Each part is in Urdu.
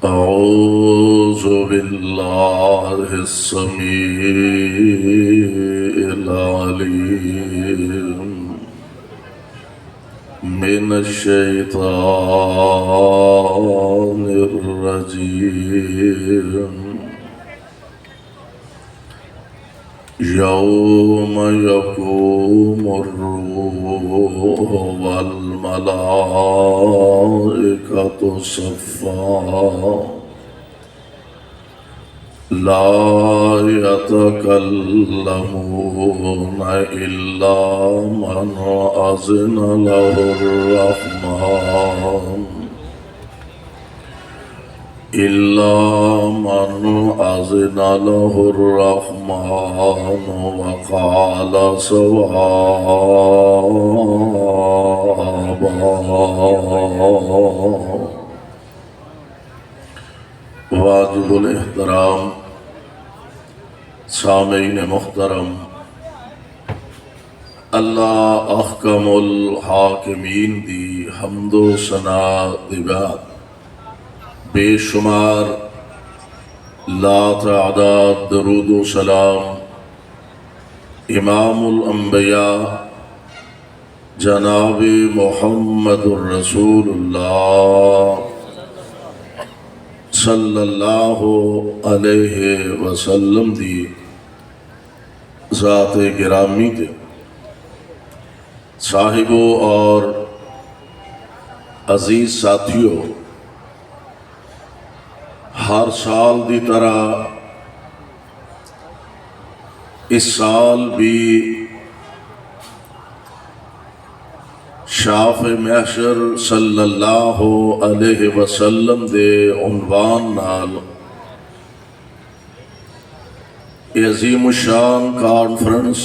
أعوذ بالله السميع العليم من الشيطان الرجيم يوم يقوم الروح والملائكة صفا لا يتكلمون إلا من أذن له الرحمن وقال صوابا. واجب الاحترام سامعین محترم، اللہ احکم الحاکمین دی حمد و ثنا دی بعد بے شمار لا تعداد درود و سلام امام الانبیاء جناب محمد الرسول اللہ صلی اللہ علیہ وسلم دی ذات گرامی تے صاحبوں اور عزیز ساتھیوں، ہر سال دی طرح اس سال بھی شاف محشر صلی اللہ علیہ وسلم دے عنوان نال عظیم الشان کانفرنس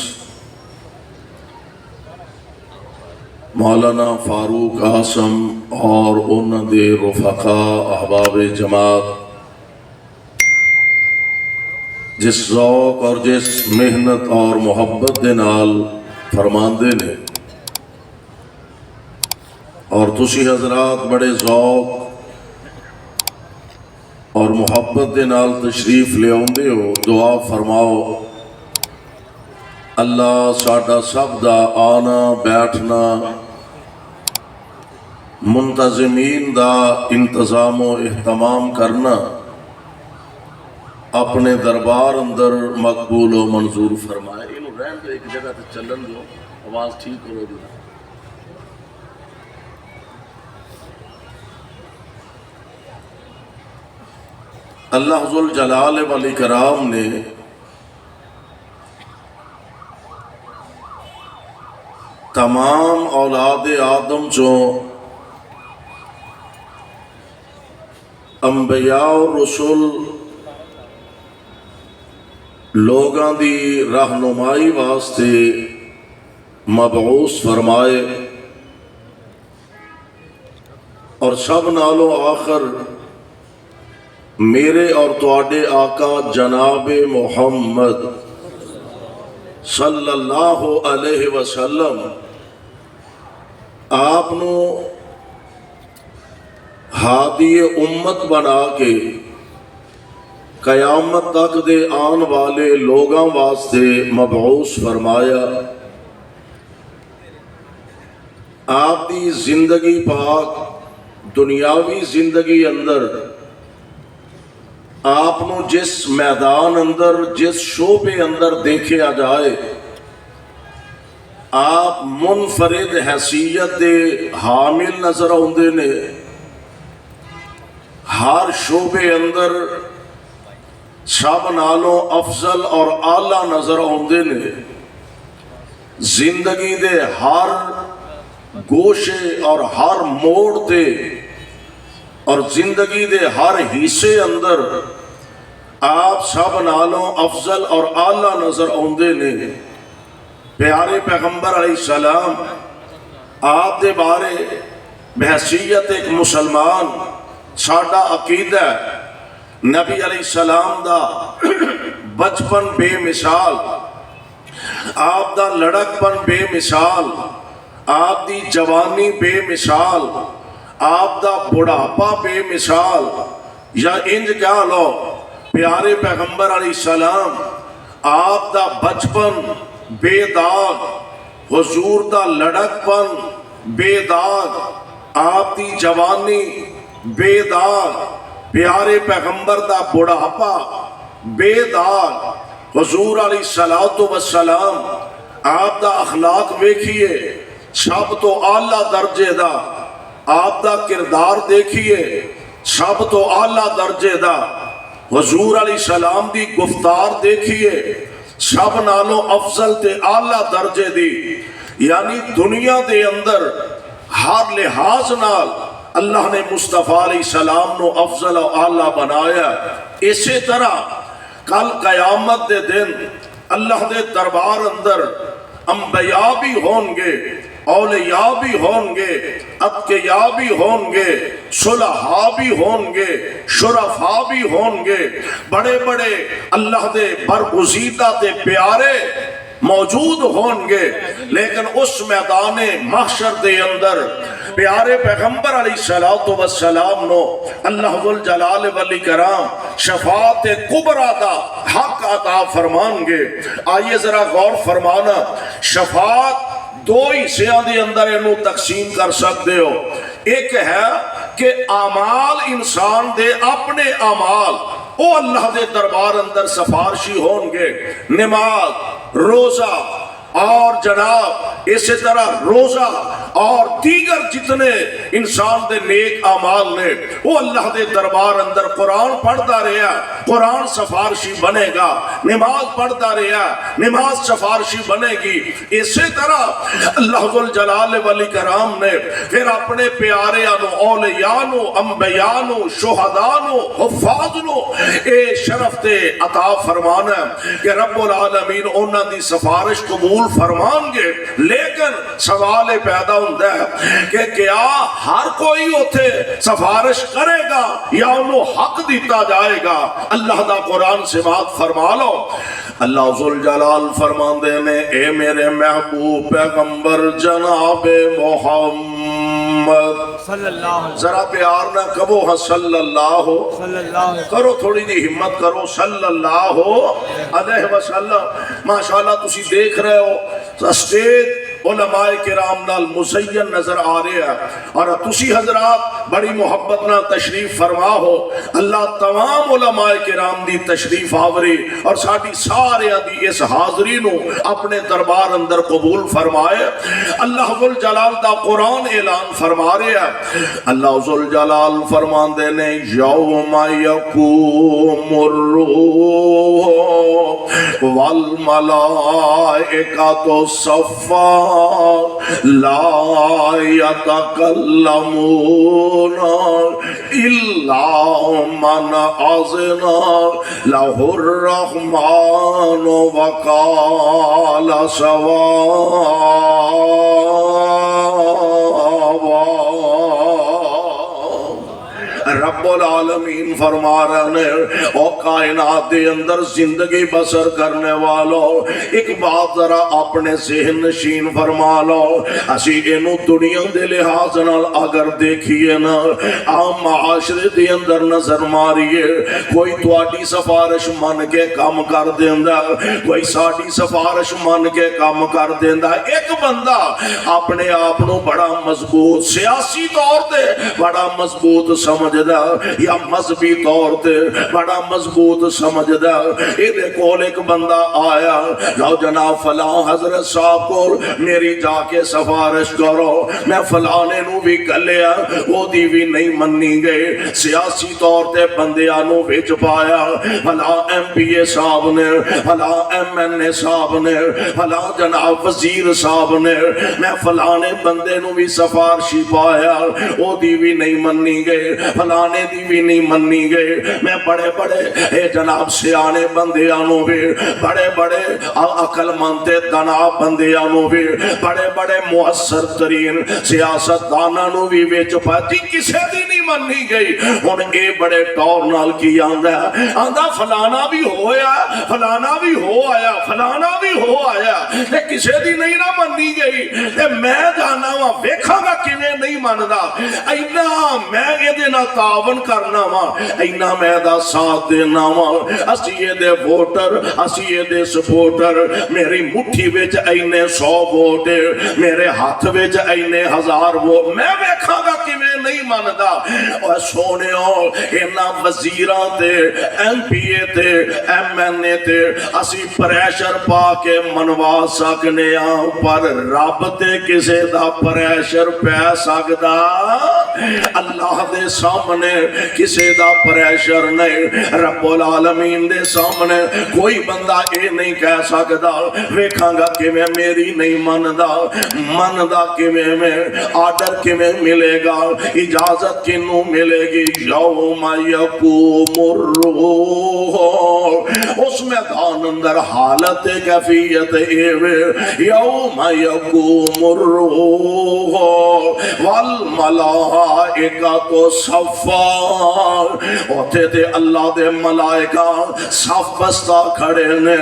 مولانا فاروق اعظم اور انہاں دے رفقا احباب جماعت جس ذوق اور جس محنت اور محبت دے نال فرماندے نے، اور تسی حضرات بڑے ذوق اور محبت دے نال تشریف لے آؤندے ہو، دعا فرماؤ اللہ ساڈا سب دا آنا بیٹھنا منتظمین دا انتظام و اہتمام کرنا اپنے دربار اندر مقبول و منظور فرمائے۔ انہوں رہن دے ایک جگہ تے چلن دو، آواز ٹھیک کرو دی۔ اللہ ذوالجلال والاکرام نے تمام اولاد آدم چوں انبیاء اور رسول لوگاں دی رہنمائی واسطے مبعوث فرمائے، اور سب نالوں آخر میرے اور تواڈے آقا جناب محمد صلی اللہ علیہ وسلم آپ نو ہادی امت بنا کے قیامت تک دے آن والے لوگاں واسطے مبعوث فرمایا۔ آپ دی زندگی پاک دنیاوی زندگی اندر آپ نو جس میدان اندر جس شعبے اندر دیکھیا جائے آپ منفرد حیثیت دے حامل نظر آندے نے، ہر شعبے اندر سب نالوں افضل اور اعلیٰ نظر آندے نے، زندگی دے ہر گوشے اور ہر موڑ تے اور زندگی دے ہر حصے اندر آپ سب نالوں افضل اور اعلیٰ نظر آندے نے۔ پیارے پیغمبر علیہ السلام آپ دے بارے بحیثیت ایک مسلمان ساڈا عقیدہ ہے، نبی علیہ السلام دا بچپن بے مثال، آپ دا لڑکپن بے مثال، آپ دی جوانی بے مثال، آپ دا بڑھاپا بے مثال، یا انج کہہ لو پیارے پیغمبر علیہ السلام آپ دا بچپن بے داغ، حضور دا لڑکپن بے داغ، آپ دی جوانی بے داغ، پیارے پیغمبر دا بڑھاپا بے داغ، حضور علیہ السلام آپ دا اخلاق ویکھیے سب تو اعلیٰ درجے دا، آپ دا کردار دیکھیے سب تو اعلیٰ درجے دا، حضور علیہ السلام دی گفتار دیکھیے سب نالوں افضل تے اعلیٰ درجے دی، یعنی دنیا دے اندر ہر لحاظ نال اللہ نے مصطفیٰ علیہ السلام نو افضل و اعلیٰ بنایا۔ اسی طرح کل قیامت دے دن اللہ دے دربار اندر انبیاء بھی ہوں گے، اولیاء بھی ہوں گے، اتقیاء بھی ہوں گے، صلحاء بھی ہوں گے، شرفاء بھی ہوں گے، بڑے بڑے اللہ دے برگزیدہ تے پیارے موجود ہوں گے، لیکن اس میدان محشر دے اندر پیارے پیغمبر علیہ السلام نو اللہ ذوالجلال والاکرام شفاعت کبریٰ دا حق عطا فرمان گے۔ آئیے ذرا غور فرمانا، شفاعت دو حصیاں دے اندر انہوں تقسیم کر سکتے ہو۔ ایک ہے کہ اعمال انسان دے اپنے اعمال او اللہ دے دربار اندر سفارشی ہوں گے، نماز، روزہ اور جناب اسی طرح روزہ اور دیگر جتنے انسان دے نیک اعمال نے وہ اللہ دے دربار اندر قرآن پڑھتا رہا، قرآن سفارشی بنے گا، نماز پڑھتا رہا، نماز سفارشی بنے گی۔ اسی طرح اللہ ذوالجلال والاکرام نے پھر اپنے پیارے اولیاء نو، انبیاء نو، شہداء نو، حفاظ نو اے شرف تے عطا فرمانا کہ رب العالمین انہاں دی سفارش قبول فرمان گے۔ لیکن سوال پیدا ہوتا ہے کہ کیا ہر کوئی ہوتے سفارش کرے گا یا انہوں حق دیتا جائے گا؟ اللہ دا قرآن سماعت فرما لو، اللہ ذوالجلال فرمان دے نے اے میرے محبوب پیغمبر جناب محمد صلی اللہ علیہ ذرا پیار نہ کبو ہاں صلی اللہ وسلم، کرو تھوڑی دی ہمت کرو صلی اللہ علیہ وسلم۔ ماشاءاللہ تسی دیکھ رہے ہو اسٹیج علماء کرام نال مزین نظر آ رہے ہیں اور تسی حضرات بڑی محبت نہ تشریف فرما ہو۔ اللہ تمام علماء کرام دی تشریف آوری اور ساڑی سارے دی اس حاضری نو اپنے دربار اندر قبول فرمائے۔ اللہ ذوالجلال دا قرآن اعلان فرما رہے ہیں، اللہ ذوالجلال فرمان دے نے یوم یقوم الروح والملائکۃ صفا لا يتكلمون إلا من أذن له الرحمن وقال صوابا۔ رب العالمین فرما رہے ہیں او کائنات دے اندر زندگی بسر کرنے والوں ایک بات ذرا اپنے ذہن نشین فرما لو، اسی انہوں دنیا دے لحاظ نال اگر دیکھئے نا عام معاشرے دے اندر نظر ماریے، کوئی تواڈی سفارش من کے کام کر دیندہ، کوئی ساڑی سفارش من کے کام کر دیندہ۔ ایک بندہ اپنے آپنوں بڑا مضبوط سیاسی طور تے بڑا مضبوط سمجھ یا مذہبی طور تے بڑا مضبوط سمجھدا، ایدے کول ایک بندہ آیا، لو جناب فلاں حضرت صاحب کو میری جا کے سفارش کرو، میں فلانے نو بھی کلیا، وہ دی بھی نہیں مننی گئے۔ سیاسی طور تے بندیانوں وچ پایا، فلاں ایم پی اے صاحب نے، فلاں ایم این اے صاحب نے، فلاں جناب وزیر صاحب نے، میں فلانے بندے نو بھی سفارشی پایا، وہ دی بھی نہیں مننی گئے، فلانے دی بھی نہیں مننی گئے۔ میں بڑے بڑے اے جناب سیانے بندیانوں بھی، بڑے بڑے عقل مند دنا بندیانوں بھی، بڑے بڑے مؤثر ترین سیاست دانانوں بھی وچ پایا، جی کسے دی نہیں منی گئی. ہن اے بڑے ٹور نال کی آندا ہے, آندا فلانا بھی ہویا, فلانا بھی ہو آیا, فلانا بھی ہو آیا, تے کسے دی نہیں نہ منی گئی. تے میں جانا وا ویکھاں گا کیویں نہیں مندا, اینا میں اے نال تعاون کرنا وا, اینا میں دا ساتھ دینا وا. اسی اے دے ووٹر, اسی اے دے سپورٹر, میری مٹھی وچ اینے 100 ووٹ, میرے ہاتھ وچ اینے 1000 ووٹ, میں ویکھاں گا کیویں نہیں مندا. او سونےو انہاں وزیراں تے ایم پی اے تے ایم این اے تے اسی پریشر پا کے منوا سکنے ہاں, پر رب تے کسے دا پریشر پہ سکدا؟ اللہ دے سامنے کسے دا پریشر نہیں. رب العالمین دے سامنے کوئی بندہ اے نہیں کہہ سکدا ویکھاں گا کہ میں میری نہیں مندا کیویں میں, آرڈر کیویں ملے گا, اجازت کینوں ملے گی؟ یوم یقوم الروح, اس میدان اندر حالت کیفیت ایوے, یوم یقوم الروح والملائکۃ صفا, اوتھے تے اللہ دے ملائکہ صف بستہ کھڑے نے,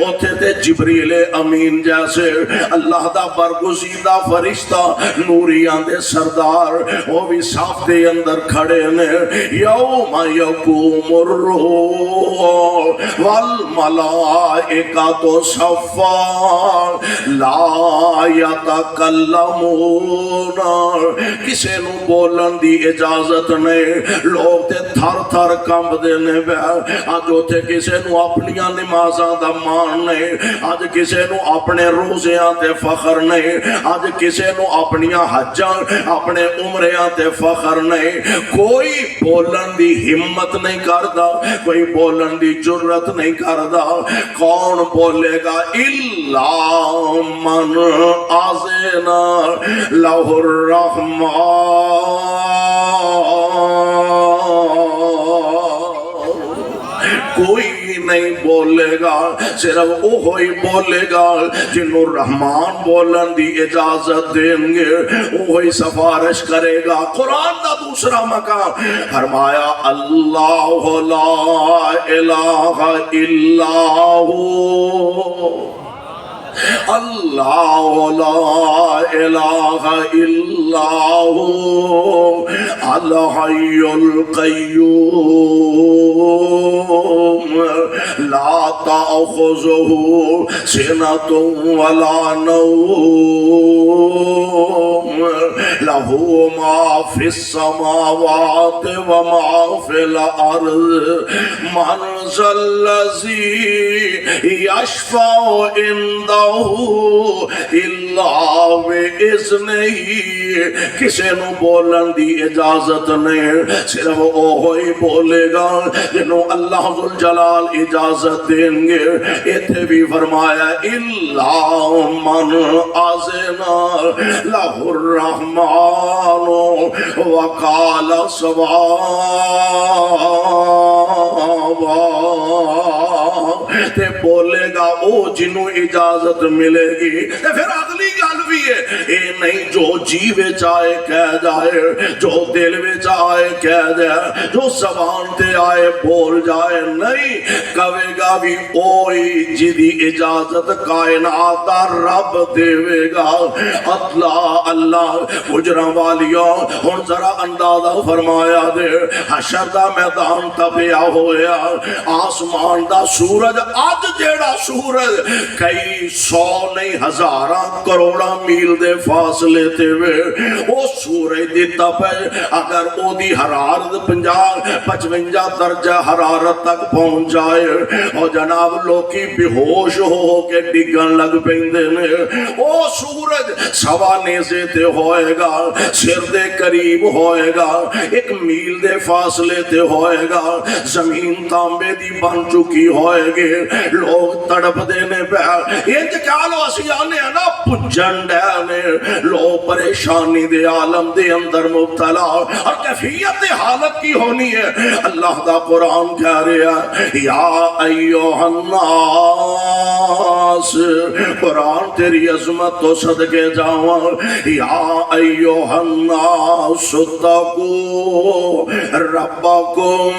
اوتھے تے جبریل امین جیسے اللہ دا برگزیدہ فرشتہ نوریاں دے سردار وہ بھی صف دے اندر کھڑے نے. یوم یقوم الروح والملائکۃ صفا لا یتکلمون, کسے نو بولن دی اجازت نہیں. لوگ تے تھر تھر کمب دینے پہ, آج اوتھے کسے نو اپنیاں نمازاں دا مان نہیں, آج کسے نو اپنے روزیاں تے فخر نہیں, آج کسے نو اپنیاں حجاں اپنے عمریاں تے فخر نہیں. کوئی بولن دی ہمت نہیں کردا, کوئی بولن دی جرت نہیں کردا. کون بولے گا؟ الا من اذن لہ الرحمن, کوئی نہیں بولے گا, صرف وہی بولے گا جنہوں رحمان بولن دی اجازت دیں گے, وہی سفارش کرے گا. قرآن دا دوسرا مقام فرمایا اللہ لا الہ الا ہو, اللہ لا الہ الا ہو الحی القیوم لا تأخذہ سنۃ ولا نوم لہ ما فی السماوات وما فی الارض من ذا الذی یشفع عندہ الا بإذنہ. کسے نو بولن دی اجازت نہیں, صرف وہی بولے گا جنہوں اللہ ذوالجلال اجازت دیں گے. ایتھے بھی فرمایا الا من اذن لہ الرحمن وقال صوابا, تے بولے گا او جنہوں اجازت ملے گی. پھر اگلی گل بھی ہے, اے نہیں جو جی وچ آئے کہہ جائے, جو دل وچ آئے کہہ جائے, جو زبان تے آئے بول جائے, نہیں. کہے گا بھی اوئی جدی اجازت کائنات دا رب دے گا. اللہ حجراں والیوں ہن ذرا اندازہ فرمایا دے, حشر دا میدان تپیا ہویا, آسمان دا سورج, اج جیڑا سورج کئی 100 نہیں 1000 کروڑاں میل دے فاصلے تے وے, او سورج دی تپ اگر او دی حرارت 50-55 درجہ حرارت تک پہنچ جائے, اور جناب لوکی بے ہوش ہو کے ڈگن لگ پیندے نے. او سورج سوا نیزے تے ہوئے گا, سر دے قریب ہوئے گا, 1 میل دے فاصلے تے ہوئے گا, زمین تانبے دی بن چکی ہوئے گے. لوگ تڑپ دینے پہ انج کالو اسی آنے نا پجن ڈینے نے لوگ پریشانی دے عالم دے اندر مبتلا اور کیفیت حالت کی ہونی ہے. اللہ دا قرآن کہہ رہا یا ایوہ الناس, قرآن تیری عظمت تو صدقے جاواں, یا ایوہ الناس اتقوا ربکم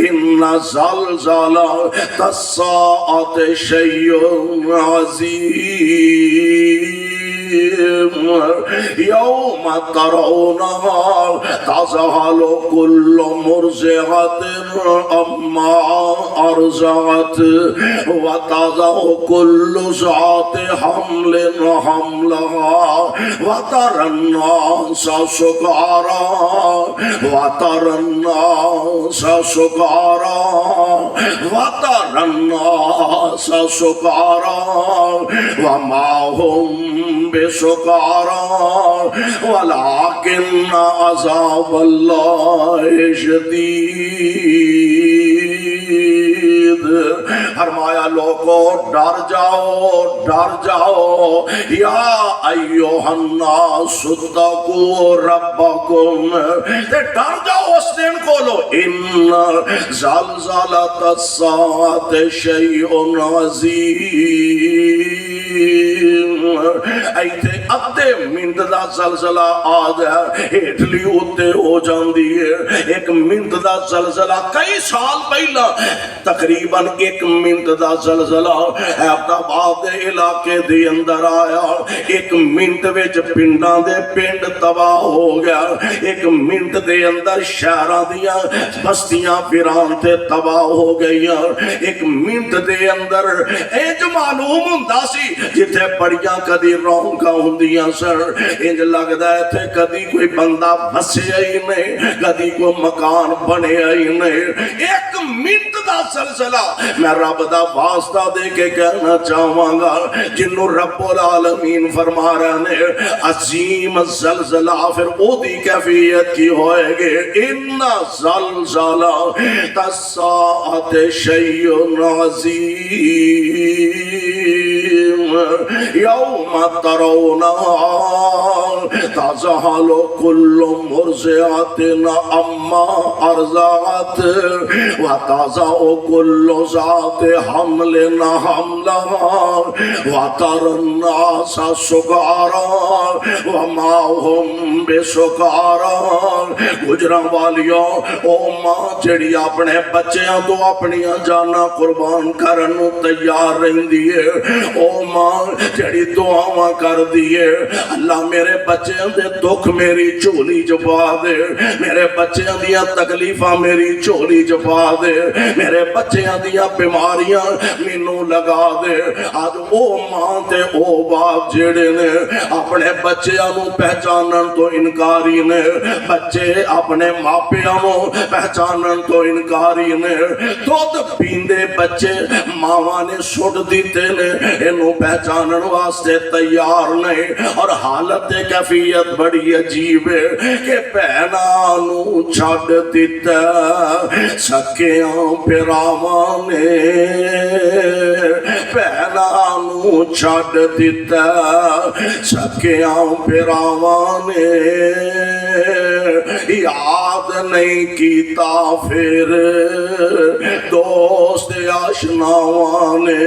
ان زلزلۃ الساعۃ شیء عظیم یوم ترونها تذہل کل مرضعۃ عما ارضعت وتضع کل ذات حمل حملها وترى الناس سکارى وترى الناس سکارى وترى الناس سکارى وما هم بسکارى ولكن عذاب الله شدید. فرمایا لوگو ڈر جاؤ یا ایوہ الناس اتقوا ربکم, ڈر جاؤ اس دن کو لو ان زلزلۃ الساعۃ شیء عظیم. ایتھے ادھے منٹ دا زلزلہ آ جائے ہیٹلی اتے ہو جاندی ہے. ایک منٹ دا زلزلہ کئی سال پہلا تقریباً ایک منٹ دا زلزلہ آباد علاقے دے اندر آیا. ایک منٹ وچ پنڈاں دے پنڈ تباہ ہو گیا. ایک منٹ دے اندر شہراں دیاں بستیاں ویران تے تباہ ہو گئیاں. ایک منٹ دے اندر انج معلوم ہوندا سی جتھے بڑیاں کدی رونقاں ہوندیاں سن, انج لگدا ہے تے کدی کوئی بندہ بسیا ہی نہیں, کدی کوئی مکان بنیا ہی نہیں. ایک منٹ دا زلزلہ میں رب دا واسطہ دے کے کہنا چاہواں گا جنوں رب العالمین فرما رہے نے عظیم زلزلہ پھر او دی کیفیت کی ہوئے گے ان زلزلۃ الساعۃ شیء عظیم یوم ترونها تذہل کل مرضعۃ عما ارضعت وتضع کل ذات حمل حملها وترى الناس سکارى وما هم بسکارى. گجراں والیوں او ماں جڑی اپنے بچیاں تو اپنی جاناں قربان کرن نوں تیار رہندی ہے, او ماں جڑی دعاواں کر دیے اللہ میرے بچیاں دے دکھ میری جھولی چ پا دے, میرے بچیاں دیاں تکلیفاں میری جھولی چ پا دے, میرے بچیاں دیاں بیماریاں مینوں لگا دے. آج او ماں تے او باپ جڑے نے اپنے بچیاں نوں پہچانن تو انکاری نے, بچے اپنے ماپیاں نوں پہچانن تو انکاری نے. دودھ پیندے بچے ماواں نے سٹ دیتے نے انہوں پہچانن واسطے تیار نہیں. اور حالت کیفیت بڑی عجیب ہے کہ بہناں نوں چھڈ دتا سکیاں پراواں نے, بہناں نوں چھڈ دتا سکیاں پراواں نے. یاد نہیں کیتا پھر دوست آشناواں نے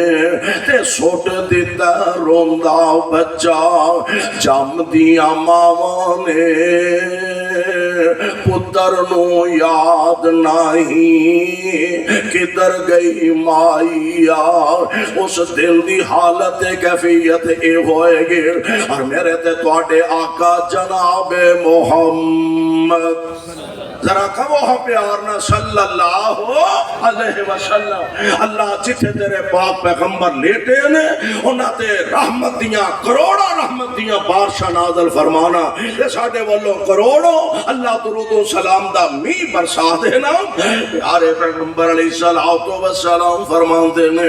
تے سٹ دتا روندا بچہ جم دیاں ماواں نے. پتر نو یاد نہیں کدھر گئی مائیا. اس دل دی حالت کیفیت اے ہوئے گی. اور میرے تے تواڈے آقا جناب محمد ذرا کہو ہاں پیار نہ صلی اللہ علیہ وسلم. اللہ جتھے تیرے پاک پیغمبر لیٹے نے انہاں تے رحمت دیاں کروڑا رحمت دیاں بارشاں نازل فرمانا تے ساڈے والوں کروڑوں اللہ درود و سلام دا می برسا دینا. پیارے پیغمبر علیہ الصلوۃ والسلام فرماندے نے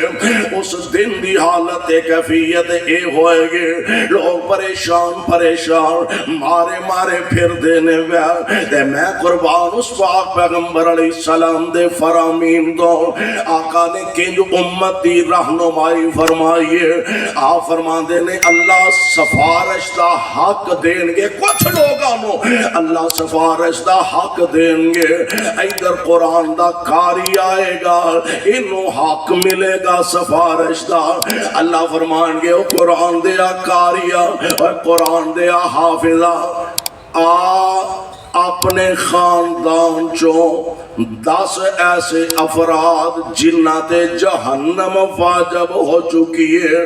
اس دن دی حالت کیفیت اے ہوئے گی لوگ پریشان مارے پھر دینے تے میں قربان قرآن اس پاک پیغمبر علیہ السلام دے فرامین دو آقا نے کنج امت دی رہنمائی فرمائیے. آپ فرماندے نے اللہ سفارش دا حق دیں گے کچھ لوگوں اللہ سفارش دا حق دیں گے. ادھر قرآن دا کاری آئے گا انہوں حق ملے گا سفارش دا. اللہ فرمان گے قرآن دیا کاریا اور قرآن دیا حافظہ اپنے خاندان چوں 10 ایسے افراد جنات جہنم واجب ہو چکی ہے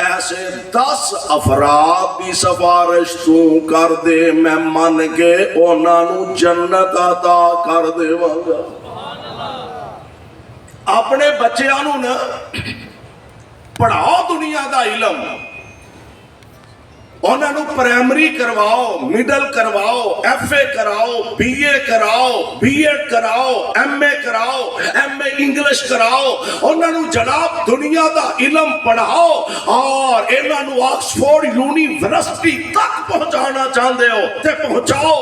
ایسے 10 افراد بھی سفارش تو کر دے میں من کے انہوں جنت عطا کر دے وگا. اپنے بچیانوں نے پڑھاؤ دنیا دا علم انہوں پرائمری کرواؤ مڈل کرواؤ ایف اے کراؤ بی اے کراؤ بی ایڈ کراؤ ایم اے کراؤ ایم اے انگلش کراؤ انہوں جناب دنیا دا علم پڑھاؤ اور انہوں آکسفورڈ یونیورسٹی تک پہنچانا چاہتے ہو تے پہنچاؤ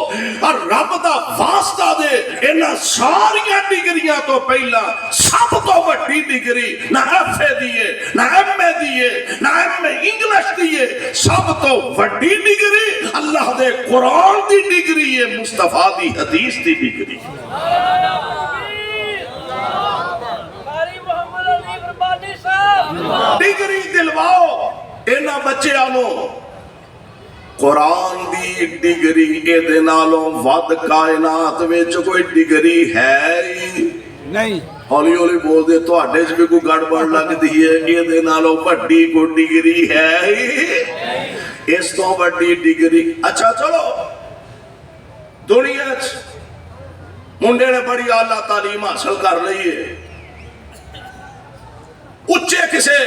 اور رب دا واسطہ دے انہاں ساریاں ڈگریاں تو پہلا سب تو بڑی ڈگری نہ ایف اے دیئے نہ ایم اے دیئے نہ ایم اے انگلش دیئے سب تو وڈی ڈگری اللہ دے قرآن دی ڈگری ہے مصطفیٰ دی حدیث دی ڈگری. ڈگری دلواؤ اینا بچے آنو قرآن دی ڈگری اے دے نالوں ود کائنات وچ کوئی ڈگری ہے ہی نہیں. ہولی ہولی بول دے تو اڈے بھی کوئی گڑبڑ لگ دی ہے اے دے نالوں بڑی کوئی ڈگری ہے ہی اس تو بڑی ڈگری. اچھا چلو دنیا منڈے نے بڑی اعلیٰ تعلیم حاصل کر لی ہے اچھے کسے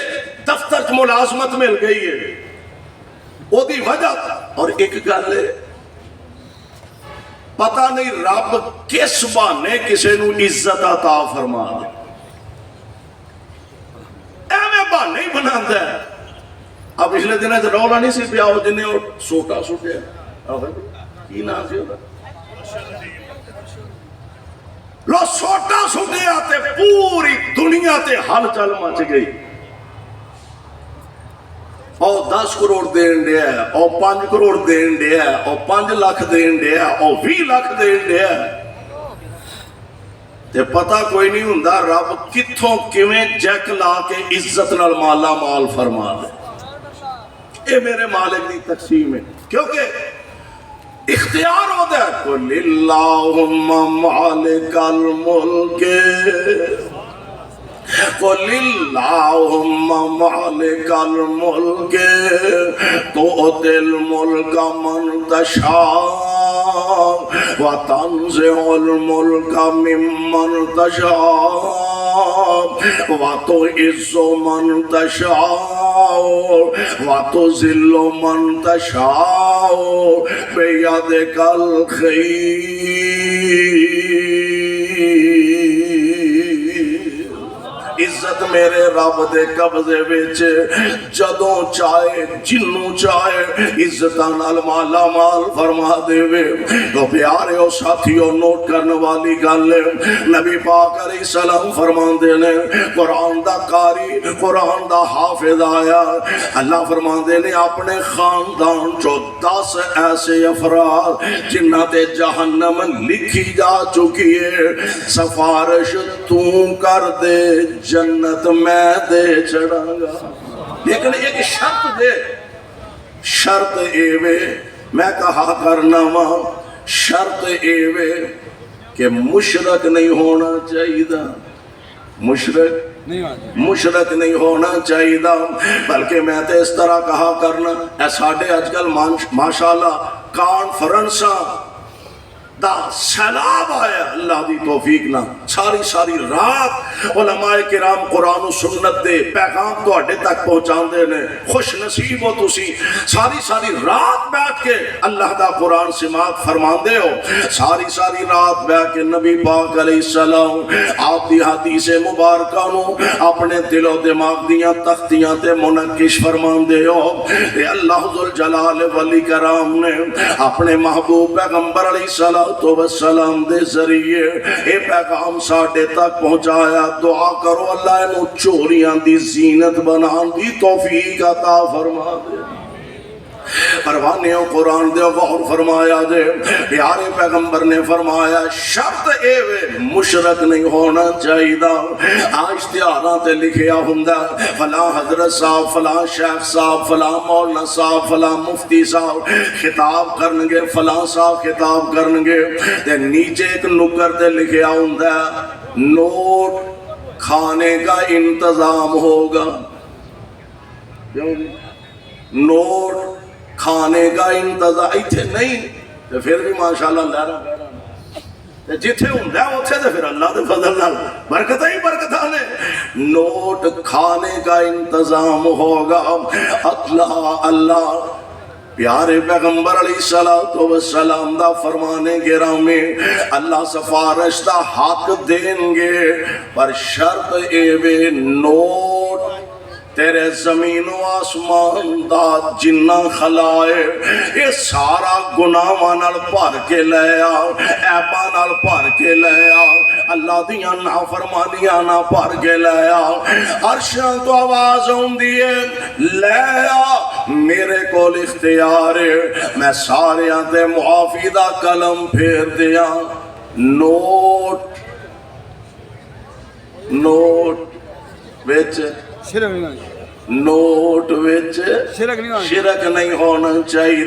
دفتر ملازمت مل گئی ہے وہ دی وجہ اور ایک گل ہے پتہ نہیں رب کس بہانے کسے نو عزت عطا فرما دے ایویں بہانے ہی بناتا ہے. اب پچھلے دنوں سے رولا نہیں سی پیا ہو جنہیں اور سوٹا سوٹیا کی نام سی ہوتا لو سوٹا سوٹیا تے پوری دنیا تے حل چل مچ گئی اور 10 کروڑ دین دیا ہے اور 5 کروڑ دین دیا ہے اور 5 لاکھ دین دیا ہے اور 20 لاکھ دین دیا ہے تے پتہ کوئی نہیں ہوندا رب کتھوں کیویں جیک لا کے عزت نال مالا مال فرما دے. اے میرے مالک دی تقسیم ہے کیونکہ اختیار ہوتا ہے قل اللہم مالک الملک قل اللہم مالک الملک تؤتی الملک من تشاء وتنزع الملک ممن تشاء وتعز من تشاء وتذل من تشاء بیدک الخیر. عزت میرے رب دے قبضے وچ جدوں چاہے جنوں چاہے عزتاں نال مالا مال فرما دے وے. تو پیارے او ساتھیو نوٹ کرنے والی گل نبی پاک علیہ السلام فرماندے نے قرآن دا قاری قرآن دا حافظ آیا اللہ فرماندے نے اپنے خاندان چو 10 ایسے افراد جنہ تے جہنم لکھی جا چکی ہے سفارش تو کر دے جنت میں دے چڑھا گا. لیکن ایک شرط دے شرط ایوے میں کہا کرنا ماں شرط ایوے کہ مشرک نہیں ہونا چاہیے مشرک نہیں ہونا چاہیے بلکہ میں تے اس طرح کہا کرنا اے ساڑھے آج کل ماشاءاللہ کانفرنساں دا سیلاب آیا اللہ دی توفیق نہ ساری رات علماء کرام قرآن و سنت دے پیغام تو اڈے تک پہنچان دے نے خوش نصیب ہو تسی ساری رات بیٹھ کے اللہ دا قرآن سماعت فرمان دے ہو ساری رات بیٹھ کے نبی پاک علیہ السلام آپ دی حدیث مبارکہ نو اپنے دل و دماغ دیاں تختیاں تے منقش فرمان دے ہو اے اللہ ذوالجلال ولی کرام نے اپنے محبوب پیغمبر علیہ السلام والسلام دے ذریعے اے پیغام ساڈے تک پہنچایا. دعا کرو اللہ انہوں چوریاں دی زینت بنان دی توفیق عطا فرما دے. پروانیوں قرآن دے غور فرمایا دے. پیارے پیغمبر نے فرمایا شرط اے وے مشرک نہیں ہونا چاہیے دا. اشتہاراں تے لکھیا ہوندا فلاں حضرت صاحب فلاں شیخ صاحب فلاں مولانا صاحب فلاں مفتی صاحب خطاب کرنگے فلاں صاحب خطاب کرنگے تے نیچے ایک نکر تے لکھیا ہوندا نوٹ کھانے کا انتظام ہوگا. نوٹ کھانے کا انتظام ایتھے نہیں تو پھر بھی ماشاءاللہ لہرا بہرا جتھے ہوندہ ہے اتھے تو پھر اللہ دے فضل نال برکتہ ہی برکتہ نے. نوٹ کھانے کا انتظام ہوگا. اللہ پیارے پیغمبر علیہ السلام دا فرمانے گرامی اللہ سفارش دا حق دیں گے پر شرط اے وے نوٹ تیرے زمین و آسمان دا جنہ خلائے یہ سارا گناہ نال بھر کے لے آ عیباں نال بھر کے لے آ اللہ دیاں نافرمانیاں نہ بھر کے لے آ. عرشاں تو آواز ہوندی ہے لے آ میرے کول اختیار ہے میں سارے تے معافی دا قلم پھیر دیا. نوٹ وچ نوٹ وچ شرک نہیں ہونا چاہیے.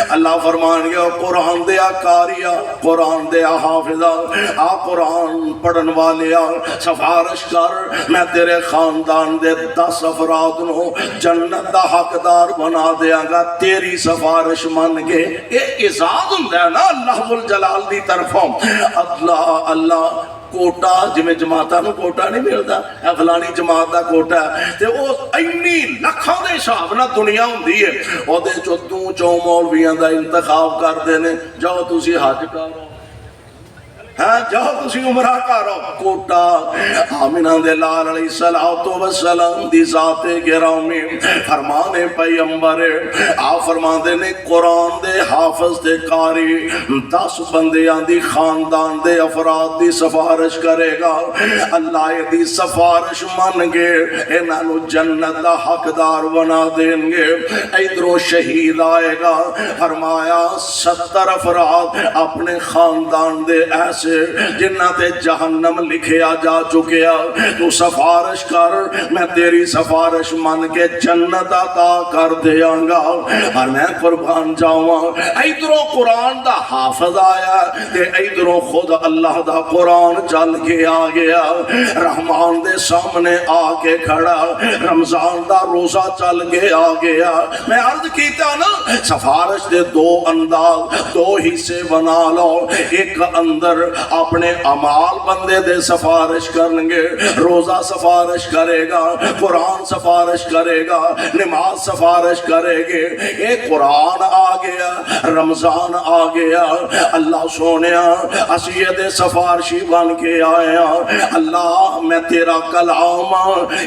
اللہ فرمان گیا قرآن دیا کاریا قرآن دیا حافظہ آ قرآن پڑھن والیا سفارش کر میں تیرے خاندان دے 10 افراد نو جنت دا حقدار بنا دیا گا تیری سفارش من کے. یہ اعزاز ہوندہ ہے نا اللہ ذوالجلال دی طرفوں. اللہ کوٹا جمیں جماعتہ نو کوٹا نہیں ملتا اے فلانی جماعت دا کوٹا ہے تے او اینی لکھاں دے حساب نہ دنیا ہوندی ہے او دے چوں تو چوں مولویاں دا انتخاب کر دینے جاؤ تسی حج کرو جاؤ تسی عمرہ کرو. کوٹا آمینہ دے لال علیہ السلام دی ذات گرامی فرمانے پیغمبر آپ فرمانے نے قرآن دے حافظ دے قاری 10 بندیاں دی خاندان دے افراد دی سفارش کرے گا. اللہ دی سفارش من گے انہوں جنت دا حقدار بنا دیں گے. ادھروں شہید آئے گا فرمایا 70 افراد اپنے خاندان دے ایسے جنہ تے جہنم لکھیا جا چکیا تو سفارش کر میں تیری سفارش من کے جنت عطا کر دیاں گا. اور میں قربان جاؤں ایدروں قرآن دا حافظ آیا تے ایدروں خود اللہ دا قرآن چل کے آ گیا. رحمان دے سامنے آ کے کھڑا رمضان دا روزہ چل کے آ گیا. میں عرض کیتا نا سفارش دے 2 انداز 2 حصے بنا لو. ایک اندر اپنے عمال بندے دے سفارش کرنگے روزہ سفارش کرے گا قرآن سفارش کرے گا نماز سفارش کرے گے. ایک قرآن آ گیا رمضان آ گیا اللہ سونیا اسی دے سفارشی بن کے آیا. اللہ میں تیرا کلام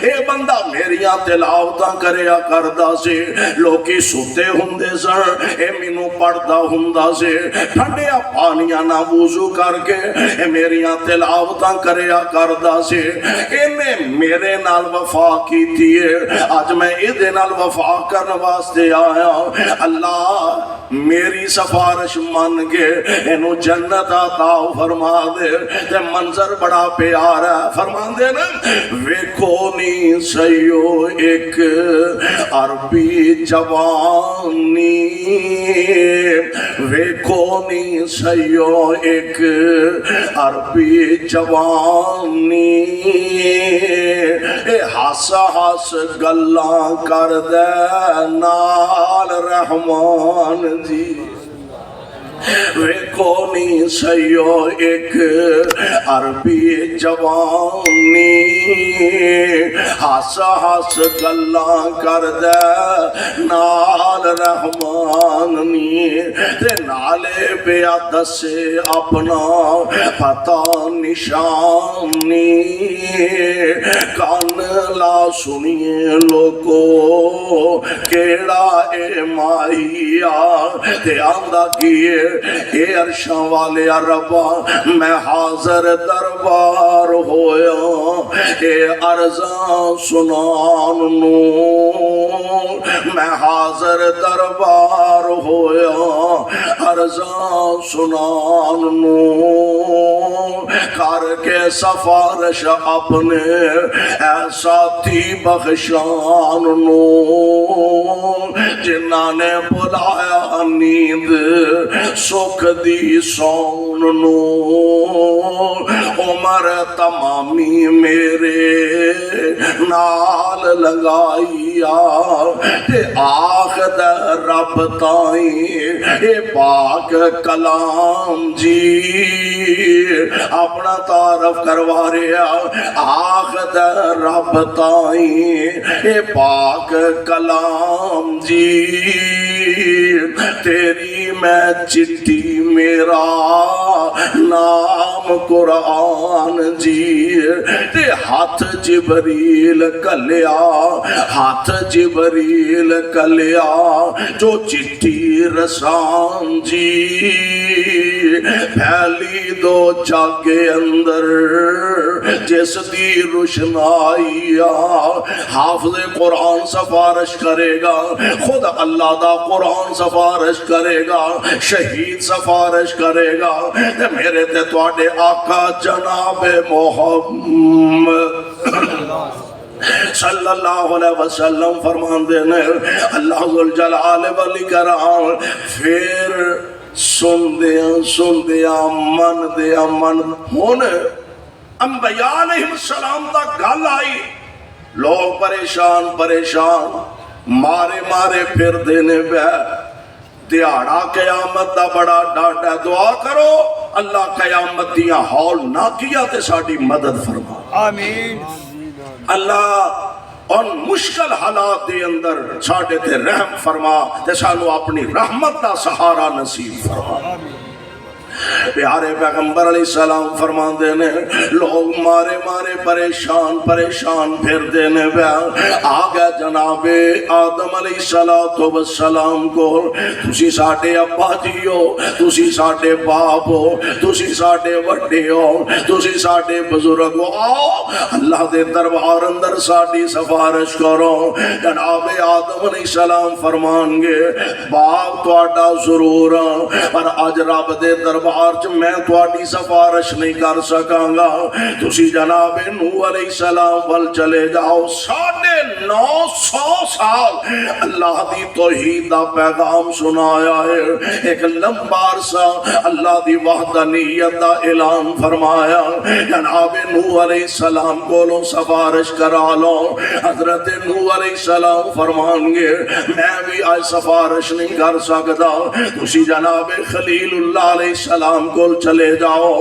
اے بندہ میریاں تلاوتاں کریا کردہ سے لوکی سوتے ہندے سن اے مینوں پڑھدا ہوندا سے ٹھنڈیا پانیاں نہ وضو کر کے اے میریاں تلاوتاں کریا کردہ سے انہیں میرے نال وفا کی تیئے آج میں ادھے نال وفا کرنے واسطے آیا. اللہ میری سفارش من کے انہوں جنت عطا فرما دے. تے منظر بڑا پیارا فرما دے نا ویکھو نی سیو ایک عربی جوانی ویکھو نی سیو ایک عربی جوانی اے ہس ہس گلاں کر دے نال رحمان جی. ویکھو نی سیو ایک عربی جوانی ہس ہس گلاں کر دے نال رحمان نی تے نالے پیا دسے اپنا پتہ نشانی کان لا سنیے لوگو کیڑا اے ماہیا تے آندہ کیے اے عرشاں والے ربا میں حاضر دربار ہویا اے عرضاں سنان نو میں حاضر دربار ہویا عرضاں سنان نو کر کے سفارش اپنے ایسا تھی بخشان نو جنہاں نے بلایا نیند سکھ دی سون نو عمر تمامی میرے نال لگائیا تے آخد رب تائیں اے پاک کلام جی اپنا تعارف کروا رہا آخد رب تائیں اے پاک کلام جی تیری میں چٹھی میرا نام قرآن جی تے ہاتھ جبریل کلیا ہاتھ جبریل کلیا جو چٹھی رسان جی پھیلی دو جاگے اندر جس دی روشنائی حافظ قرآن سفارش کرے گا خود اللہ دا قرآن سفارش کرے گا شہید سفارش کرے گا میرے تے تواڈے آقا جناب محمد صلی اللہ علیہ وسلم فرمان دینے اللہ ذوالجلال والاکرام پھر سن دیا من ہونے انبیاء علیہ السلام تا گل آئی لوگ پریشان مارے پھر دینے بے دیاڑا قیامت دا بڑا ڈاٹا دعا کرو اللہ قیامت دیا ہال نہ کیا تے ساڑی مدد فرما آمین اللہ ان مشکل حالات دے اندر ساڑے تے رحم فرما تے سانو اپنی رحمت دا سہارا نصیب فرما پیارے پیغمبر علیہ السلام فرمان دینے لوگ مارے پریشان پھر دینے پہ آگیا جناب آدم علیہ السلام کو تسی ساڑے ابا جی ہو تسی ساڑے باپ ہو تسی ساڑے وڈے ہو تسی ساڑے بزرگ ہو آؤ اللہ دے دربار اندر ساڑی سفارش کرو جناب آدم علیہ السلام فرمان گے باپ تو آڈا ضرور پر آج رب دے دربار میں تواڈی سفارش نہیں کر سکاں گا تسی جناب نوح علیہ السلام ول چلے جاؤ 950 سال اللہ دی توحید دا پیغام سنایا ہے ایک لمبا عرصہ اللہ دی وحدانیت دا اعلان فرمایا جناب نوح علیہ السلام کو سفارش کرا لو حضرت نوح علیہ السلام فرمان گے میں بھی آج سفارش نہیں کر سکتا تسی جناب خلیل اللہ علیہ السلام کو چلے جاؤ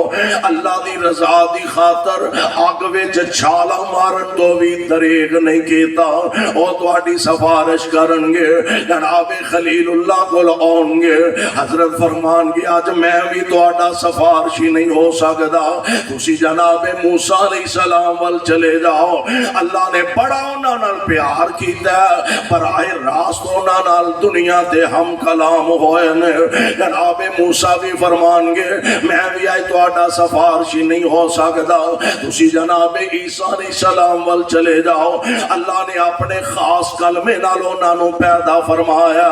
اللہ دی رضا دی خاطر آگ وچ چھالا مارن تو بھی دریغ نہیں کیتا او تواڈی سفارش کرن گے جناب خلیل اللہ کو آن گے حضرت فرمان گے آج میں بھی تواڈا سفارشی نہیں ہو سکتا تسی جناب موسیٰ علیہ السلام وال چلے جاؤ اللہ نے بڑا انہاں نال پیار کیتا ہے پر آئے راست انہاں نال دنیا تے ہم کلام ہوئے نے جناب موسیٰ بھی فرمان گے میں بھی آئی تو آڈا سفارشی نہیں ہو سکتا تسی جناب عیسیٰ علیہ السلام وال چلے جاؤ اللہ نے اپنے خاص کلمے نالوں نانو پیدا فرمایا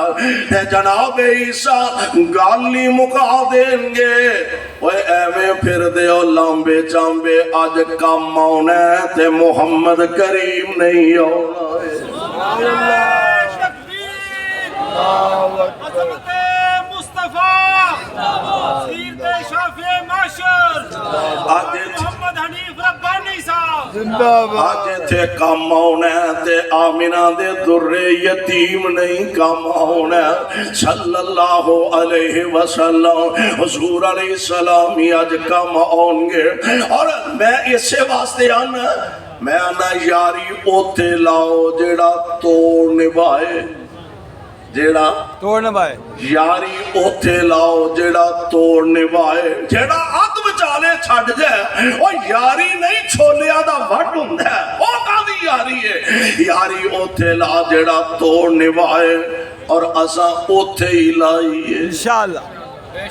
تے جناب عیسیٰ گالی مکا دیں گے وہ ایویں پھر دے او لامبے چامبے آج کام آنے تے محمد کریم نہیں ہونا عظمت مصطفیٰ سیرت شافع معاشر محمد حنیف ربانی صاحب آج تھے کام آنے تے آمینہ دے در یتیم نہیں کام آنے صلی اللہ علیہ وسلم حضور علیہ السلام آج کام آنگے اور میں اسے واسطے آنا میں آنا یاری اوتے لاؤ جیڑا توڑ نبھائے جیڑا توڑ نبھائے یاری اوتے لاؤ جیڑا توڑ نبھائے جیڑا عدم چالے چھڑ جائے اور یاری نہیں چھولیا دا وٹ ہوندا ہے او کادی یاری ہے یاری اوتھے لا جڑا توڑ نبھائے اور اساں اوتھے ہی لائیے انشاءاللہ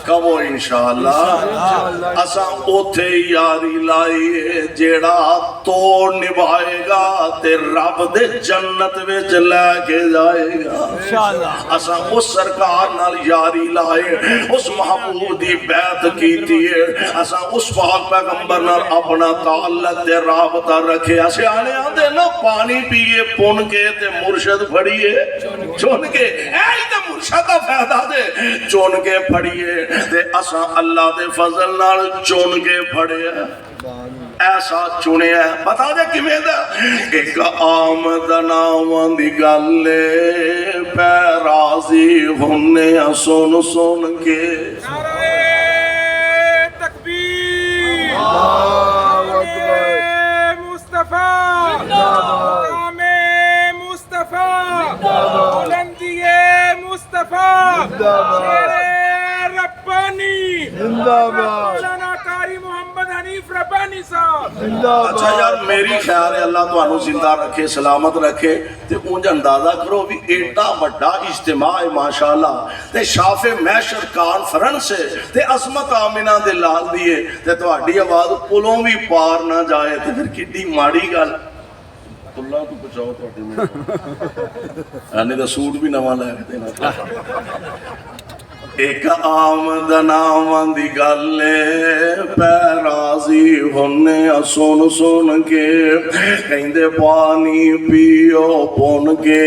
کہو انشاءاللہ اساں اوتھے یاری لائیے جیڑا توڑ نبھائے گا تے رب دے جنت وچ لے کے جائے گا انشاءاللہ اساں اس سرکار نال یاری لائے اس محبوب دی بیعت کیتی ہے اساں اس پاک پیغمبر نال اپنا تعلق تے رابطہ رکھے اسے آنے آندے نا پانی پیئے پن کے تے مرشد پھڑیے چن کے اے تے مرشد دا فائدہ دے چن کے پھڑیے تے اساں اللہ دے فضل نال چن کے پھڑے ایسا چنے ہے بتا دے کیویں دا ایک آمد ناواں دی گل پہ راضی ہونے سن سن کے نعرہ تکبیر نعرہ مصطفیٰ مقام مصطفیٰ بلندی مصطفیٰ شیر ربانی مولانا قاری محمد حنیف ربانی صاحب اچھا یار میری خیال ہے اللہ تو زندہ رکھے سلامت رکھے تے اونج اندازہ کرو بھی ایڈا بڑا اجتماع ہے ماشاءاللہ تے شاف محشر کانفرنس ہے تے عظمت آمنہ دے لال دیے تے تہاڈی آواز پلوں بھی پار نہ جائے تے پھر کڈی ماڑی گل اللہ تو بچاؤ تہاڈے میں یعنی دا سوٹ بھی نواں لے کے دینا ایک آمد ناواں دی گل پہ راضی ہونے سن سن کے کہندے پانی پیو پن کے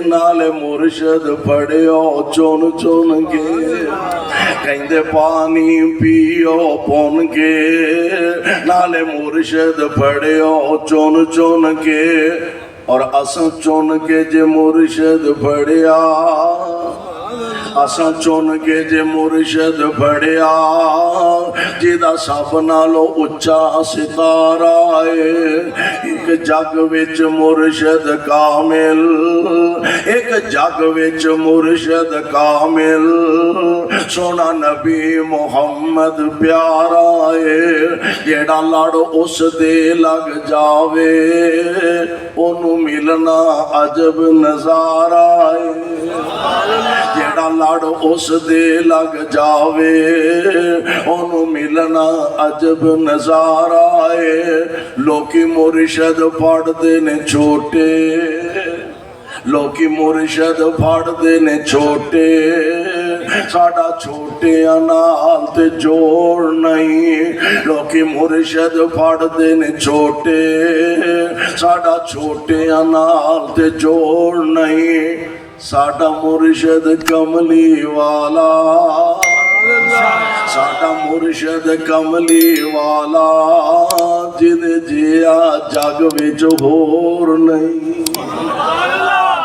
نال مرشد پڑیو چن چن کے کہندے پانی پیو پن کے نال مرشد پڑیو چن چن کے اور اساں چن کے جے مرشد پڑیا اساں چن کے جے مرشد پڑیا جیدہ سب نالو اچا ستارہ ہے ایک جگ وچ مرشد کامل ایک جگ وچ مرشد کامل سونا نبی محمد پیارا ہے جیڑا لڑ اس دے لگ جاوے انہوں ملنا عجب نظارہ ہے جیڑا لڑ اس دے لگ جاوے انہوں ملنا عجب نظارہ ہے لوکی مرشد پڑھ دے نے چھوٹے لوکی مرشد پڑھ دے نے چھوٹے ساڑا چھوٹے انال تے جوڑ نہیں لوکی مرشد پڑھ دے نے چھوٹے ساڑا چھوٹے انال تے جوڑ نہیں ساڑا مرشد کملی والا ساڑا مرشد کملی والا جد جیا جگ وچ ہور نہیں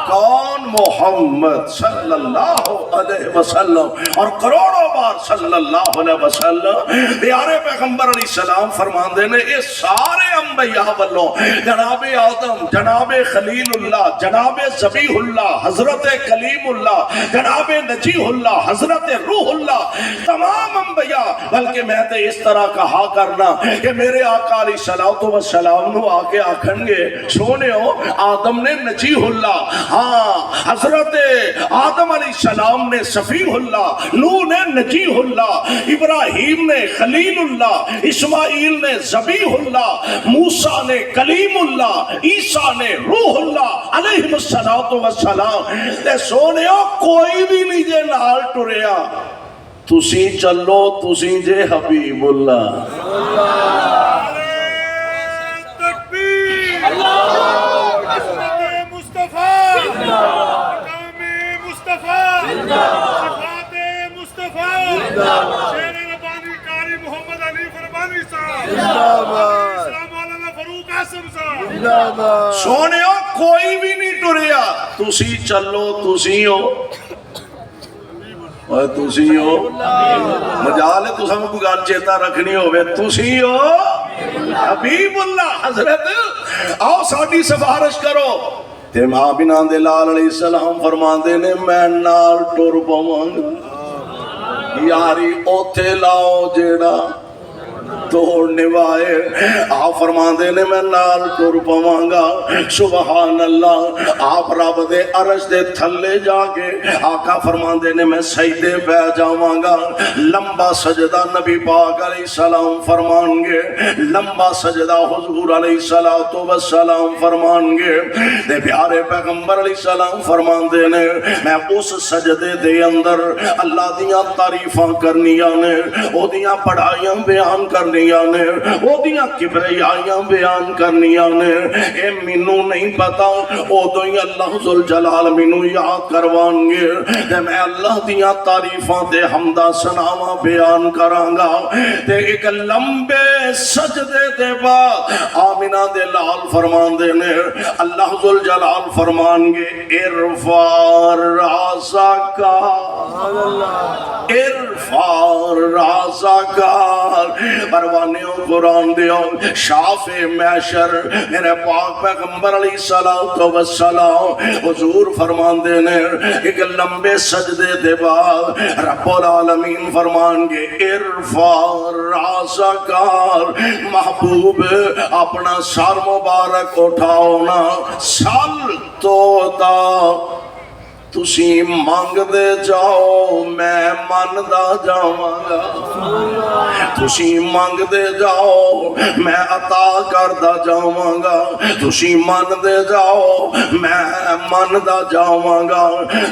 کون محمد صلی اللہ علیہ وسلم اور کروڑوں بار صلی اللہ علیہ وسلم پیارے پیغمبر علیہ السلام فرماندے نے یہ سارے انبیاء والوں جناب آدم جناب خلیل اللہ جناب ذبیح اللہ حضرت کلیم اللہ جناب نجیح اللہ حضرت روح اللہ تمام انبیاء بلکہ میں تے اس طرح کہا کرنا کہ میرے آقا علیہ السلام نو آکے آکھن گے سونے ہو آدم نے نجیح اللہ ہاں حضرت آدم علیہ السلام نے صفیح اللہ نوح نے نجیح اللہ ابراہیم نے خلیل اللہ اسماعیل نے ذبیح اللہ موسیٰ نے کلیم اللہ عیسیٰ نے روح اللہ علیہ السلام تے سونے ہو کوئی بھی نہیں جے نال ٹریا تسی چلو تسی جے حبیب اللہ سونے ہو کوئی بھی نہیں ٹریا تسی چلو تسی ہو اور تسی ہو مجال ہے تو سب کو گال چیتا رکھنی ہوئے تسی ہو حبیب اللہ حضرت آؤ ساڑھی سفارش کرو تے ماں بنان دے لال علیہ السلام فرمان دے نے میں نال ٹور پوانگا یاری اوتھے لاؤ جیڑا توڑنے والے آپ فرماندے نے میں نال ٹر پواں گا سبحان اللہ آپ رب دے عرش دے تھلے جا کے آقا فرماندے نے میں سجدے پہ جاواں گا لمبا سجدہ نبی پاک علیہ السلام فرمان گے لمبا سجدہ حضور علیہ السلام فرمان گے تے پیارے پیغمبر علیہ السلام فرمان دے نے میں اس سجدے دے اندر اللہ دیاں تعریفاں کرنیاں نے او دیاں پڑھائیاں بیان کرنیاں نے او دیاں کبریائیاں بیان کرنیاں نے اے مینوں نہیں پتا او تو ہی اللہ ذوالجلال مینوں یاد کروان گے تے میں اللہ دیاں تعریفاں تے حمدہ ثناواں بیان کراں گا تے ایک لمبے سجدے دے بعد آمینہ دے لال فرمان دے نے اللہ ذوالجلال فرمان گے ارفع راسک ارفع راسک پروانیوں قرآن دیو شاف محشر میرے پاک پیغمبر علیہ السلام حضور فرمان دے نے ایک لمبے سجدے دے بعد رب العالمین فرمان گے ارفع راسک محبوب اپنا سر مبارک اٹھاؤ نا سال تو دا تسی مانگ دے جاؤ میں ماندا جاواں گا تسی مانگ دے جاؤ میں عطا کردا جاواں گا تسی مان دے جاؤ میں ماندا جاواں گا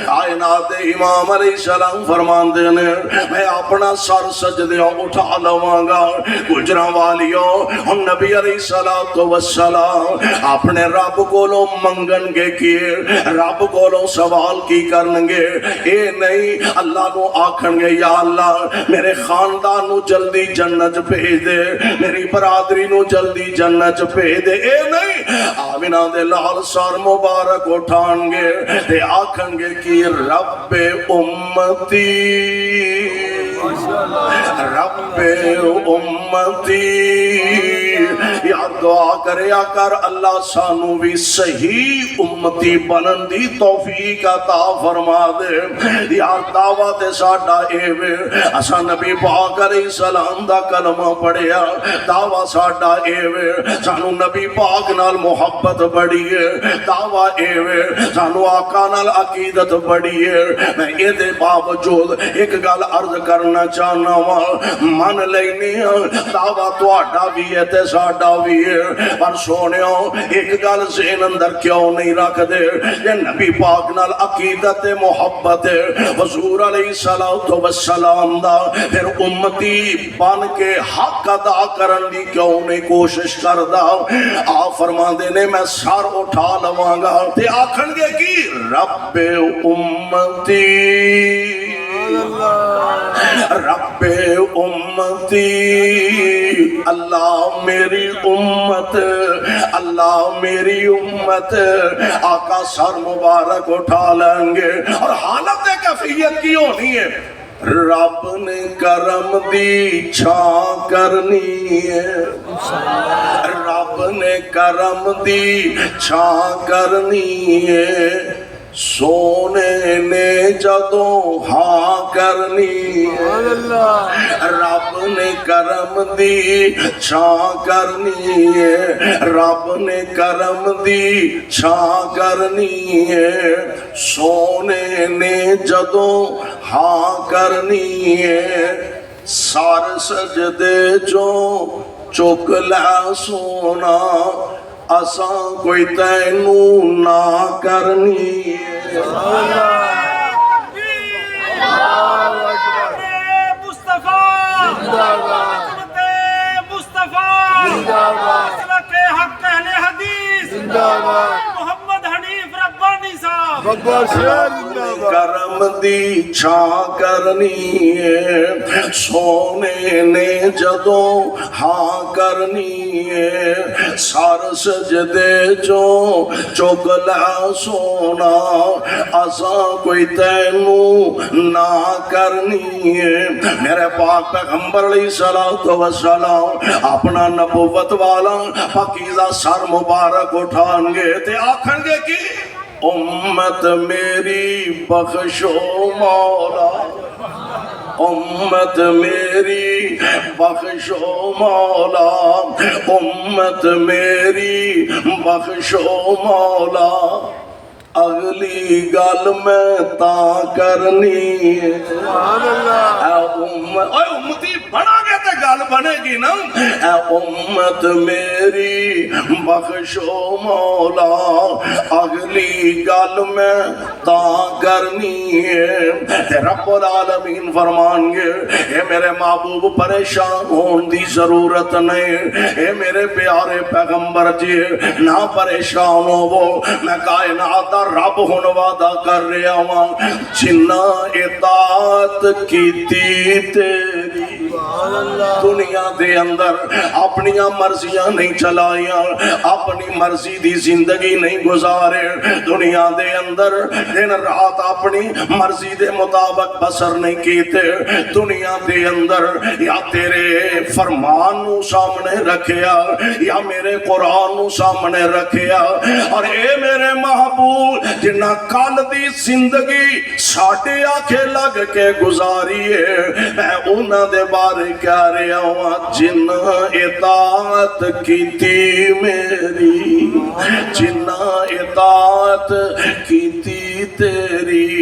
کائنات امام علیہ السلام فرمان دے نے میں اپنا سر سجدیاں اٹھا لواں گا گجراں والیو ہن نبی علیہ السلام اپنے رب کولوں منگن گے کیے رب کولوں سوال کی کرن گے اے نہیں اللہ نو آکھن گے یا اللہ میرے خاندان نو جلدی جنت بھیج دے میری برادری نو جلدی جنت بھیج دے اے نہیں آمینہ دے لال سر مبارک اٹھان گے تے آکھن گے کہ رب امتی رب امتی یا دعا کریا کر اللہ سانو بھی صحیح امتی بنن دی توفیق عطا فرما دے یا دعوت ساڈا اے وے اساں نبی پاک علیہ السلام دا کلمہ پڑھیا دعوت ساڈا اے وے سانو نبی پاک نال محبت بڑی ہے دعوت اے وے سانو آقا نال عقیدت بڑی ہے میں اے دے باوجود ایک گل عرض کرنا چاہنا وا من لینی دعوت تہاڈا بھی ہے تے ساڈا بھی ہے پر سونیو ایک گل ذہن اندر کیوں نہیں رکھ دے یہ نبی پاک نال عقیدت محبت حضور علیہ السلام دا پھر امتی بن کے حق ادا کرن دی کیوں نہیں کوشش کردا آپ فرمان دے نے میں سر اٹھا لواں گا تے آکھن گے کہ رب امتی رب امتی اللہ میری امت اللہ میری امت آقا سر مبارک اٹھا لیں گے اور حالت کیفیت کی ہونی ہے رب نے کرم دی چھاں کرنی ہے رب نے کرم دی چھاں کرنی ہے سونے نے جدوں ہاں کرنی ہے رب نے کرم دی چھاں کرنی ہے رب نے کرم دی چھاں کرنی ہے سونے نے جدوں ہاں کرنی ہے سار سجدے جو چک لے سونا اساں کوئی تینوں نہ کرنی مصطفیٰ مصطفیٰ مسلک حق اہل حدیث محمد حنیف ربانی صاحب کرم دی چھاں کرنی ہے سونے نے جدوں ہاں کرنی ہے سار سجدے جو چک لے سونا اساں کوئی تینوں نہ کرنی ہے میرے پاک پیغمبر علیہ السلام اپنا نبوت والا پاکیزہ سر مبارک اٹھان گے تے آکھن گے کہ امت میری بخشو مولا امت میری بخشو مولا، امت میری بخشو مولا، اگلی گل میں تا کرنی ہے۔ اے امتی بنا گیا تو گل بنے گی نا۔ اے امت میری بخشو مولا، اگلی گل میں تا کرنی ہے۔ تے رب العالمین فرمان گے اے میرے محبوب پریشان ہون دی ضرورت نہیں، اے میرے پیارے پیغمبر جی نہ پریشان ہو، میں کائنات دا رب ہن وعدہ کر رہا ہوں، جنہ اطاعت کیتی تیری دنیا دے اندر اپنیاں مرضیاں نہیں چلائیاں، اپنی مرضی دی زندگی نہیں گزارے، دنیا دے اندر دن رات اپنی مرضی دے مطابق بسر نہیں کیتے، دنیا دے اندر یا تیرے فرمان نو سامنے رکھیا یا میرے قرآن نو سامنے رکھیا، اور اے میرے محبوب جنہ کل دی زندگی ساٹے آنکھیں لگ کے گزاری ہے، میں انہاں دے بارے کہہ رہا ہوں، جنہ اطاعت کیتی میری، جنہ اطاعت کیتی تیری،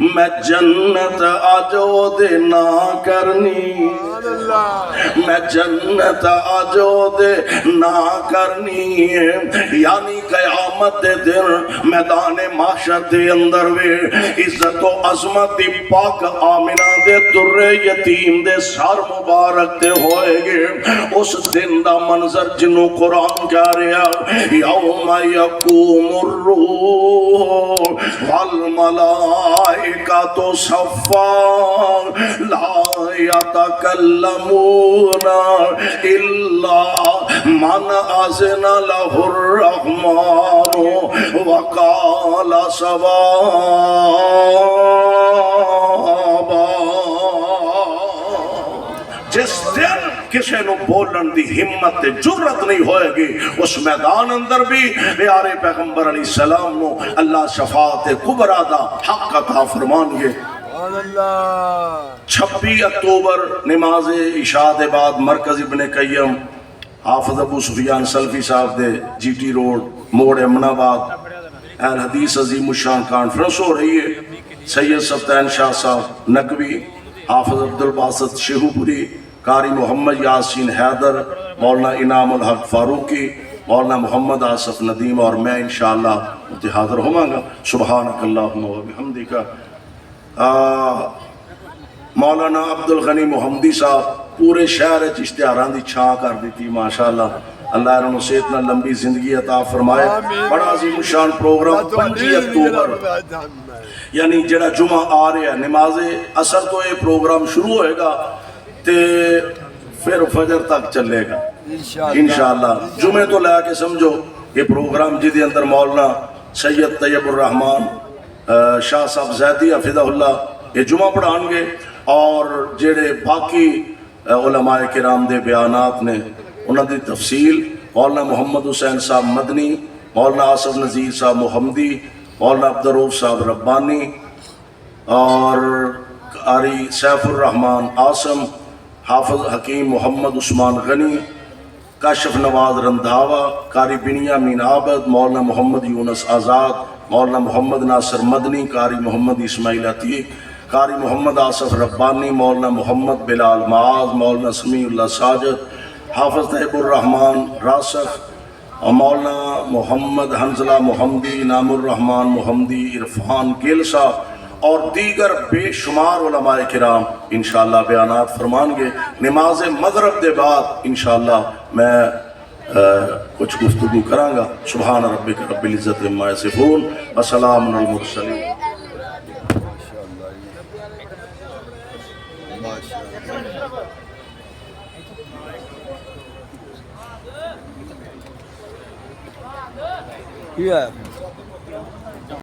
میں جنت آجو دے نہ کرنی، میں جنت آجو دے نہ کرنی ہے۔ یعنی قیامت دے دن میدان محشر دے اندر وے عزت و عظمت دی پاک آمنہ دے در یتیم دے سر مبارک دے ہوئے گے، اس دن دا منظر جنوں قرآن کہہ رہا، یوم یقوم الروح والملائکۃ صفا لا یتکلمون الا من اذن لہ الرحمن وقال صوابا۔ جس دن کسی نو بولن دی ہمت تے جرت نہیں ہوئے گی، اس میدان اندر بھی پیارے پیغمبر علیہ السلام نو اللہ شفاعت کبریٰ دا حق عطا فرمان گے۔ 26 اکتوبر نماز عشاء دے بعد مرکز ابن قیم حافظ ابو سفیان سلفی صاحب دے جی ٹی روڈ موڑ امن آباد اہل حدیث عظیم الشان کانفرنس ہو رہی ہے۔ سید سفتین شاہ صاحب نقوی، حافظ عبدالباسط شیخو پوری، قاری محمد یاسین حیدر، مولانا انعام الحق فاروقی، مولانا محمد آصف ندیم اور میں انشاءاللہ حاضر ہوں گا۔ سبحانک اللہم و بحمدک۔ مولانا عبدالغنی محمدی صاحب پورے شہر اشتہاران دی چھاں کر دیتی ماشاءاللہ، اللہ انہوں سے اتنا لمبی زندگی عطا فرمائے۔ بڑا عظیم شان پروگرام 25 اکتوبر یعنی جڑا جمعہ آ رہا ہے، نماز اثر تو یہ پروگرام شروع ہوئے گا تے پھر فجر تک چلے گا انشاءاللہ۔ جمعہ تو لے کے سمجھو یہ پروگرام جدی اندر مولانا سید طیب الرحمن شاہ صاحب زیدی حفظہ اللہ یہ جمعہ پڑھان گے، اور جڑے باقی علماء کرام دے بیانات نے انہوں دی تفصیل مولانا محمد حسین صاحب مدنی، مولانا آصف نذیر صاحب محمدی، مولانا عبدالرؤف صاحب ربانی، اور قاری سیف الرحمن عاصم، حافظ حکیم محمد عثمان غنی، کاشف نواز رندھاوا، قاری بنیامین عابد، مولانا محمد یونس آزاد، مولانا محمد ناصر مدنی، قاری محمد اسماعیل عتیق، قاری محمد آصف ربانی، مولانا محمد بلال معاذ، مولانا سمیع اللہ ساجد، حافظ طیب الرحمن راسخ، مولانا محمد حنزلہ محمدی، انعام الرحمن محمدی، عرفان گل صاحب اور دیگر بے شمار علماء کرام انشاءاللہ بیانات فرمان گے۔ نماز مغرب دے بعد انشاءاللہ میں کچھ گفتگو کروں گا۔ سبحان ربک رب العزت عما یصفون وسلام علی المرسلین۔ Yeah.